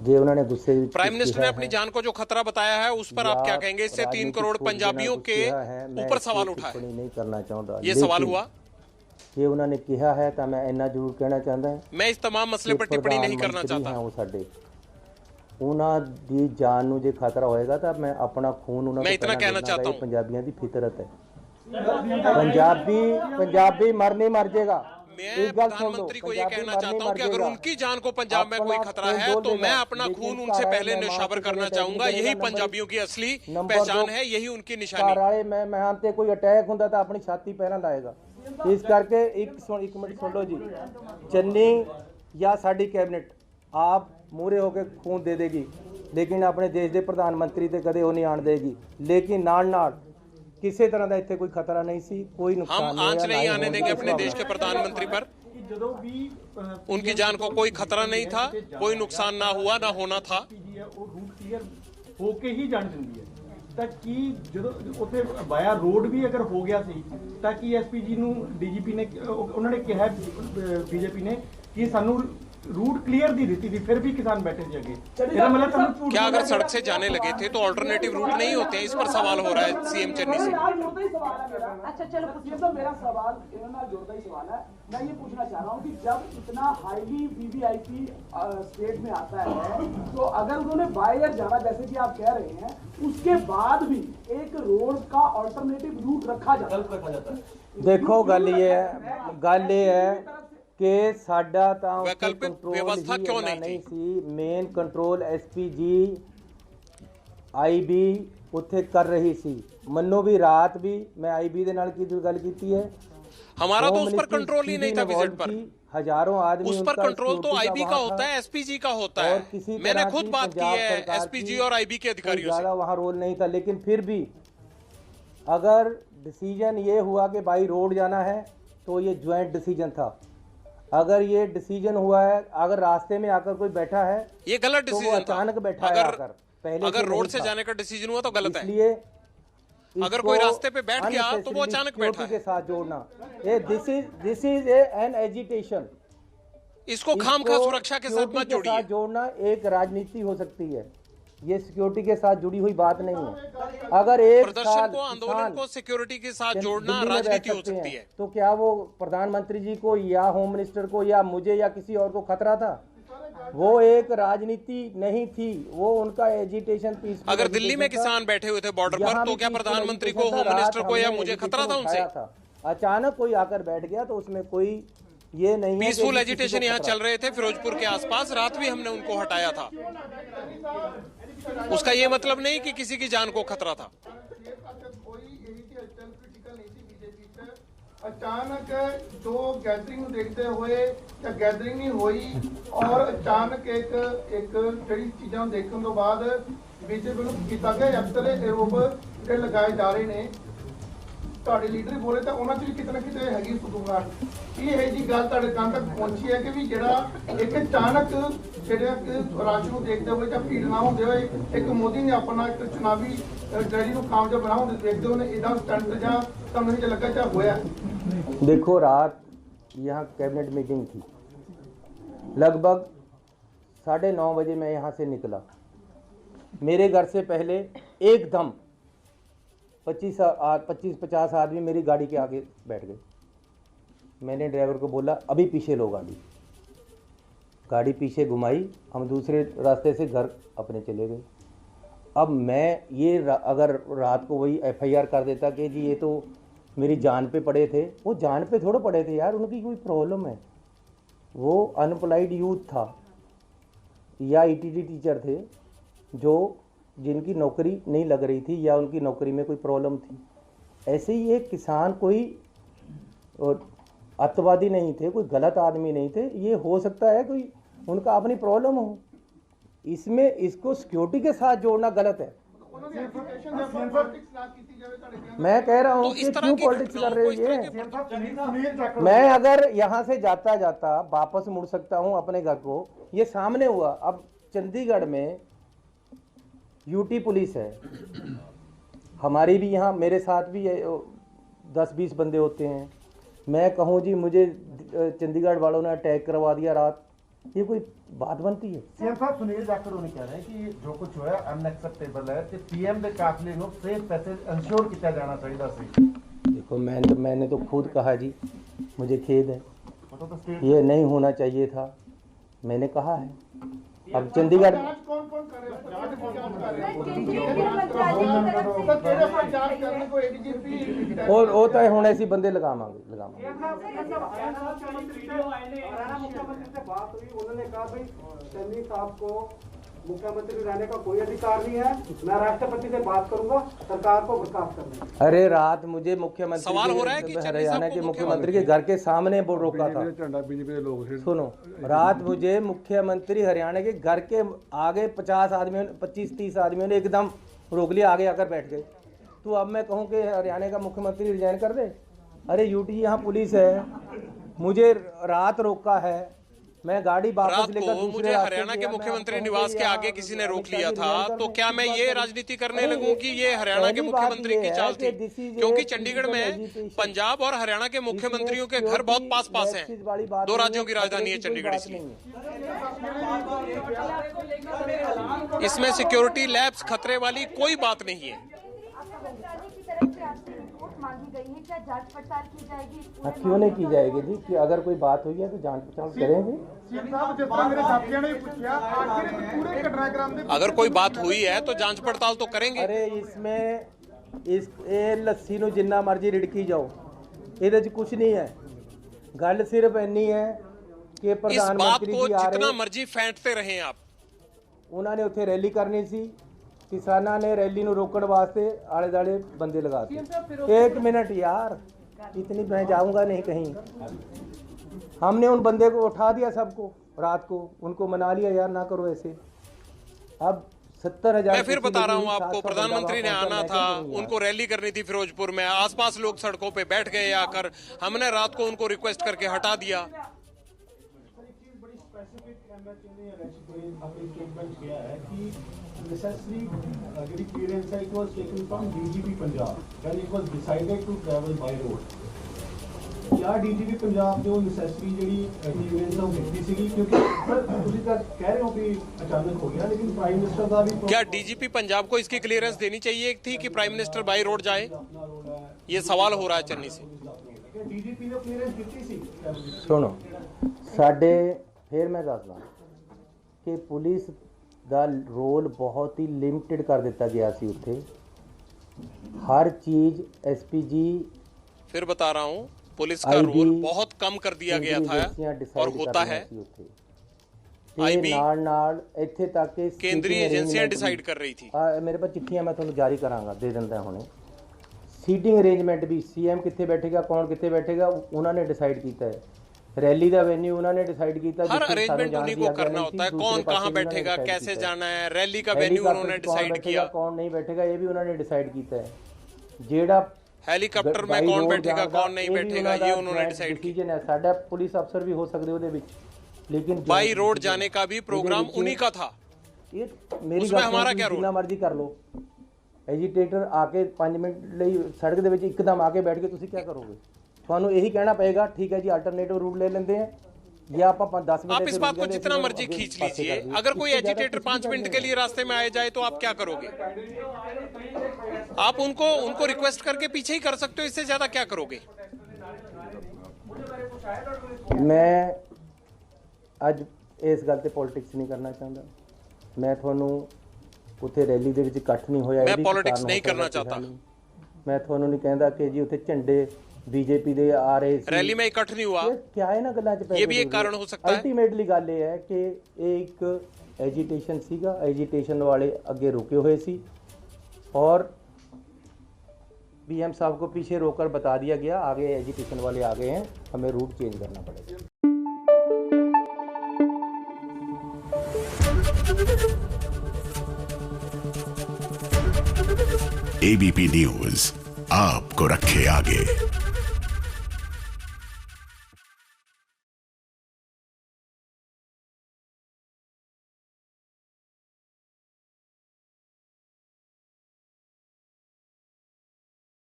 जे उन्होंने गुस्से prime minister ने अपनी जान को जो खतरा बताया है उस पर आप क्या कहेंगे? इससे 3 करोड़ पंजाबियों के ऊपर सवाल उठा है। नहीं करना चाहता ये सवाल हुआ जे उन्होंने कहा है तो मैं इन्ना जरूर कहना चाहता है, मैं इस तमाम मसले पर टिप्पणी नहीं करना चाहता। वो साडे उन्हां दी जान नूं जे खतरा होएगा तो मैं अपना खून उन्हां मैं इतना कहना चाहता हूं, पंजाबियों दी फितरत है। पंजाबी मरनी मर जाएगा। मैं प्रधानमंत्री को ये कहना चाहता हूं कि अगर उनकी जान को पंजाब में कोई खतरा है तो मैं अपना खून उनसे पहले न्यौछावर करना चाहूंगा। यही पंजाबियों की असली पहचान है, यही उनकी निशानी। मैं आते कोई अटैक होंदा तो अपनी छाती पहना लाएगा। इस करके एक मिनट सुन लो जी, चन्नी या साडी कैबिनेट आप मूरे होकर खून दे देगी, लेकिन अपने देश के प्रधानमंत्री ते कदे वो नहीं आण देगी। लेकिन नाल किसी तरह का इतने कोई खतरा नहीं सी, कोई नुकसान हम आंच नहीं आने देंगे अपने देश के प्रधानमंत्री पर। उनकी जान को कोई खतरा नहीं था, कोई नुकसान ना हुआ ना होना था। होके ही जान दिंदी है ਤਾਂ ਕੀ ਜਦੋਂ ਉੱਥੇ ਬਾਇਆ ਰੋਡ ਵੀ ਅਗਰ ਹੋ ਗਿਆ ਸੀ ਤਾਂ ਕੀ ਐਸਪੀਜੀ ਨੂੰ ਡੀਜੀਪੀ ਨੇ ਉਹਨਾਂ ਨੇ ਕਿਹਾ ਬੀਜੇਪੀ ਨੇ कि सानू रूट क्लियर दी दी थी, फिर भी किसान बैठे थे आगे। मतलब क्या अगर सड़क से जाने लगे थे तो अल्टरनेटिव रूट नहीं होते? इस पर सवाल हो रहा है सीएम चन्नी से। अच्छा चलो, तो मेरा सवाल जोड़ता ही सवाल है। मैं ये पूछना चाह रहा हूँ कि जब इतना हाईली वीवीआईपी स्टेट में आता है तो अगर उन्होंने बाय एयर जाना जैसे कि आप कह रहे हैं, उसके बाद भी एक रोड का अल्टरनेटिव रूट रखा जाता है। देखो गल ये है कि साडा तां वैकल्पिक व्यवस्था क्यों नहीं सी। मेन कंट्रोल एसपीजी आईबी उत्थे कर रही सी। मन्नो भी रात भी मैं आईबी दे नाल की गल कीती है, हमारा तो उस पर कंट्रोल ही नहीं था विजिट पर। हजारों आदमी उस पर कंट्रोल तो आईबी का होता है, एसपीजी का होता है। मैंने खुद बात की है एसपीजी और आईबी के अधिकारियों से। वहां रोल नहीं था, लेकिन फिर भी अगर डिसीजन ये हुआ कि भाई रोड जाना है तो ये ज्वाइंट डिसीजन था। अगर ये डिसीजन हुआ है, अगर रास्ते में आकर कोई बैठा है, ये गलत डिसीजन तो अचानक बैठा है आकर, पहले अगर रोड से जाने का डिसीजन हुआ तो गलत है। इसलिए अगर कोई रास्ते पे बैठ गया तो वो अचानक बैठा है। के साथ जोड़ना, ये दिस इज एन एजिटेशन। इसको खामखा सुरक्षा के साथ मत जोड़िए। जोड़ना एक राजनीति हो सकती है, ये सिक्योरिटी के साथ जुड़ी हुई बात नहीं है। अगर एक प्रदर्शन को, आंदोलन को सिक्योरिटी के साथ जोड़ना राजनीति हो सकती है, तो क्या वो प्रधानमंत्री जी को या होम मिनिस्टर को या मुझे या किसी और को खतरा था? वो एक राजनीति नहीं थी, वो उनका एजिटेशन पीस। अगर दिल्ली में किसान बैठे हुए थे बॉर्डर पर तो क्या प्रधानमंत्री को, होम मिनिस्टर को या मुझे खतरा था उनसे? अचानक कोई आकर बैठ गया तो उसमें कोई ये नहीं। पीसफुल एजिटेशन यहाँ चल रहे थे फिरोजपुर के आसपास, रात भी हमने उनको हटाया था। उसका ये मतलब नहीं कि किसी की जान को खतरा था। अचानक जो गैदरिंग देखते हुए या गैदरिंग नहीं हुई और अचानक एक जड़ी चीज़ों देखने तो बाद बीजेपी को किया गया अक्सर आरोप जो लगाए जा रहे हैं। ਤੁਹਾਡੇ ਲੀਡਰ ਬੋਲੇ ਤਾਂ ਉਹਨਾਂ 'ਚ ਵੀ ਕਿਤੇ ਨਾ ਕਿਤੇ ਹੈਗੀ ਸੁਦੂਗਾਟ। ਇਹ ਜੀ ਗੱਲ ਤੁਹਾਡੇ ਕੰਨ ਤੱਕ ਪਹੁੰਚੀ ਹੈ ਕਿ ਵੀ ਜਿਹੜਾ ਇੱਕ ਅਚਾਨਕ ਜਿਹੜਾ ਕਿ ਰਾਜ ਨੂੰ ਦੇਖਦੇ ਹੋਏ ਜਾਂ ਭੀੜ ਨਾ ਹੁੰਦੇ ਹੋਏ ਇੱਕ ਮੋਦੀ ਨੇ ਆਪਣਾ ਇੱਕ ਚੁਣਾਵੀ ਰੈਲੀ ਨੂੰ ਕਾਮਯਾਬ ਬਣਾਉਣ ਦੇਖਦੇ ਹੋਏ ਇਦਾਂ ਸਟੰਟ ਜਾਂ ਤੁਹਾਨੂੰ ਇਹ ਲੱਗਾ ਜਾਂ ਹੋਇਆ? देखो रात यहाँ कैबिनेट मीटिंग थी, लगभग 9:30 बजे मैं यहाँ से निकला। मेरे घर से पहले एकदम 25-50 आदमी मेरी गाड़ी के आगे बैठ गए। मैंने ड्राइवर को बोला अभी पीछे लो गाड़ी। गाड़ी पीछे घुमाई, हम दूसरे रास्ते से घर अपने चले गए। अब मैं ये अगर रात को वही FIR कर देता कि जी ये तो मेरी जान पे पड़े थे, वो जान पे थोड़े पड़े थे यार, उनकी कोई प्रॉब्लम है। वो अनएम्प्लॉयड यूथ था या ETT टीचर थे जो जिनकी नौकरी नहीं लग रही थी या उनकी नौकरी में कोई प्रॉब्लम थी। ऐसे ही एक किसान कोई अत्यावादी नहीं थे, कोई गलत आदमी नहीं थे। ये हो सकता है कोई उनका अपनी प्रॉब्लम हो, इसमें इसको सिक्योरिटी के साथ जोड़ना गलत है। मैं कह रहा हूँ कि क्यों पॉलिटिक्स कर रहे हैं? मैं अगर यहाँ से जाता जाता वापस मुड़ सकता हूँ अपने घर को। ये सामने हुआ। अब चंडीगढ़ में यूटी पुलिस है, हमारी भी यहाँ मेरे साथ भी 10-20 बंदे होते हैं। मैं कहूँ जी मुझे चंडीगढ़ वालों ने अटैक करवा दिया रात, ये कोई बात बनती है। सीएम साहब सुनील जाखड़ ने कह रहे हैं कि जो कुछ होया अनएक्सेप्टेबल है कि पीएम ਦੇ ਕਾਫਲੇ ਨੂੰ सेफ पैसेज इंश्योर किया जाना चाहिए सी। देखो मैंने तो खुद कहा जी, मुझे खेद है, तो स्टेट ये नहीं होना चाहिए था, मैंने कहा है। अब चंडीगढ़ जांच कौन कर रहे हैं? जांच कौन कर रहे हैं? तो तेरे पर जांच करने को एडीजीपी और होता है ਹੁਣ ऐसी बंदे लगावांगे। मुख्यमंत्री से बात हुई, उन्होंने कहा भाई चन्नी साहब को मुख्यमंत्री रहने का कोई अधिकार नहीं है, मैं राष्ट्रपति से बात करूंगा सरकार को बर्खास्त करने। अरे रात मुझे मुख्यमंत्री सवाल हो रहा है कि हरियाणा के मुख्यमंत्री के घर के सामने वो रोका था। सुनो, रात मुझे मुख्यमंत्री हरियाणा के घर के आगे 25-30 आदमियों ने एकदम रोक लिया, आगे आकर बैठ गए। तो अब मैं कहूँ कि हरियाणा का मुख्यमंत्री रिजाइन कर दे? अरे यूटी यहाँ पुलिस है, मुझे रात रोका है, मैं गाड़ी वापस रात लेकर को मुझे हरियाणा के मुख्यमंत्री निवास के आगे किसी ने रोक लिया था, तो क्या मैं ये राजनीति करने लगूं कि ये हरियाणा के मुख्यमंत्री की चाल थी? क्योंकि चंडीगढ़ में पंजाब और हरियाणा के मुख्यमंत्रियों के घर बहुत पास पास हैं, 2 राज्यों की राजधानी है चंडीगढ़, इसलिए इसमें सिक्योरिटी लैब्स खतरे वाली कोई बात नहीं है। क्यों नहीं की जाएगी जी? कि अगर कोई बात हुई है तो जांच पड़ताल करेंगे। सीएम साहब जिस तरह मेरे साथियों ने पूछा आखिर पूरे घटनाक्रम में अगर कोई बात हुई है तो जांच पड़ताल तो करेंगे। अरे इसमें ਇਹ ਲੱਸੀ ਨੂੰ ਜਿੰਨਾ ਮਰਜ਼ੀ ਰਿੜਕੀ ਜਾਓ, ਇਹਦੇ 'ਚ ਕੁਝ ਨਹੀਂ ਹੈ। ਗੱਲ ਸਿਰਫ ਇੰਨੀ ਹੈ ਕਿ इस ਪ੍ਰਧਾਨ बात ਮੰਤਰੀ को ਜੀ ਆ जितना ਰਹੇ, मर्जी फेंटते रहें आप, ਉਹਨਾਂ ਨੇ ਉੱਥੇ ਰੈਲੀ ਕਰਨੀ ਸੀ, किसाना ने रैली ਨੂੰ रोकने वास्ते आले दाले बंदे लगाते। 1 मिनट यार, इतनी मैं जाऊंगा नहीं कहीं। हमने उन बंदे को उठा दिया, सबको रात को उनको मना लिया, यार ना करो ऐसे। अब 70,000 मैं फिर बता रहा हूं आपको, प्रधानमंत्री ने आना था, उनको रैली करनी थी फिरोजपुर में, आसपास लोग सड़कों पे बैठ गए आकर, हमने रात को उनको रिक्वेस्ट करके हटा दिया। necessary ਜਿਹੜੀ clearance ਹੈ it was taken from DGP Punjab when it was decided to travel by road। क्या DGP Punjab ਜੋ necessary ਜਿਹੜੀ clearance ਹੈ ਉਹ ਦਿੱਤੀ ਸੀਗੀ? ਕਿਉਂਕਿ ਸਰ ਤੁਸੀਂ ਤਾਂ ਕਹਿ ਰਹੇ ਹੋ ਕਿ ਅਚਾਨਕ ਹੋ ਗਿਆ, लेकिन प्राइम मिनिस्टर ਦਾ भी क्या डीजीपी पंजाब को इसकी क्लियरेंस देनी चाहिए थी कि प्राइम मिनिस्टर बाई रोड जाए? ये सवाल हो रहा है चन्नी से। DGP ਨੇ clearance ਦਿੱਤੀ ਸੀ। सुनो, ਸਾਡੇ फिर मैं ਦੱਸਦਾ ਕਿ ਪੁਲਿਸ ਦਾ ਰੋਲ ਬਹੁਤ ਹੀ ਲਿਮਟਿਡ ਕਰ ਦਿੱਤਾ ਗਿਆ ਸੀ ਉੱਥੇ। हर चीज एसपीजी फिर बता रहा हूँ, पुलिस का रोल बहुत कम कर दिया गया था और होता है। आईबी ਨਾਲ ਇੱਥੇ ਤੱਕ ਕਿ केंद्रीय एजेंसियां डिसाइड कर रही थी। ਮੇਰੇ ਪਾਸ ਚਿੱਠੀਆਂ ਮੈਂ ਤੁਹਾਨੂੰ ਜਾਰੀ ਕਰਾਂਗਾ, ਦੇ ਦਿੰਦਾ ਹੁਣੇ। ਸੀਟਿੰਗ ਅਰੇਂਜਮੈਂਟ ਵੀ सीएम ਕਿੱਥੇ ਬੈਠੇਗਾ, ਕੌਣ ਕਿੱਥੇ ਬੈਠੇਗਾ, ਉਹਨਾਂ ਨੇ डिसाइड ਕੀਤਾ है। रैली का वेन्यू उन्होंने डिसाइड किया। हर अरेंजमेंट उन्हीं को करना होता है, कौन कहाँ बैठेगा, कैसे जाना है, रैली का वेन्यू उन्होंने डिसाइड किया, कौन नहीं बैठेगा ये भी उन्होंने डिसाइड किया है। जेड़ा हेलीकॉप्टर में कौन बैठेगा कौन नहीं बैठेगा ये उन्होंने डिसाइड किया है। साडा पुलिस अफसर भी हो सकते ਉਹਦੇ ਵਿੱਚ, लेकिन बाई रोड जाने का भी प्रोग्राम उन्हीं का था। ये मेरी उसमें हमारा क्या रोल? जितना मर्जी कर लो, एजिटेटर आके 5 मिनट ਲਈ सड़क ਦੇ ਵਿੱਚ ਇੱਕਦਮ आके बैठ के ਤੁਸੀਂ क्या करोगे? ਤੁਹਾਨੂੰ यही कहना पड़ेगा ठीक है जी अल्टरनेटिव रूट ले लेते हैं, या आप 10 मिनट। आप इस बात को जितना मर्जी खींच लीजिए, अगर कोई एजिटेटर 5 मिनट के लिए रास्ते में आ जाए तो आप क्या करोगे? आप उनको रिक्वेस्ट करके पीछे ही कर सकते हो, इससे ज्यादा क्या करोगे? मैं ਅੱਜ ਇਸ ਗੱਲ ਤੇ ਪੋਲਿਟਿਕਸ ਨਹੀਂ ਕਰਨਾ ਚਾਹੁੰਦਾ। ਮੈਂ ਤੁਹਾਨੂੰ ਉੱਥੇ ਰੈਲੀ ਦੇ ਵਿੱਚ ਇਕੱਠ ਨਹੀਂ ਹੋਇਆ, मैं पॉलिटिक्स नहीं करना चाहता। मैं ਤੁਹਾਨੂੰ ਨਹੀਂ ਕਹਿੰਦਾ ਕਿ ਜੀ ਉੱਥੇ ਝੰਡੇ बीजेपी ਦੇ ਆ ਰਹੇ ਸੀ, रैली में इकट्ठ नहीं हुआ, क्या है ना ਗੱਲਾਂ 'ਚ ये भी एक कारण हो सकता है। ਅਲਟੀਮੇਟਲੀ ਗੱਲ ਇਹ ਹੈ ਕਿ ਇਹ ਇੱਕ ਐਜੀਟੇਸ਼ਨ ਸੀਗਾ, ਐਜੀਟੇਸ਼ਨ ਵਾਲੇ ਅੱਗੇ रुके हुए ਸੀ और पीएम साहब को पीछे रोककर बता दिया गया आगे एजिटेशन वाले आ गए हैं, हमें रूट चेंज करना पड़ेगा। एबीपी न्यूज आपको रखे आगे।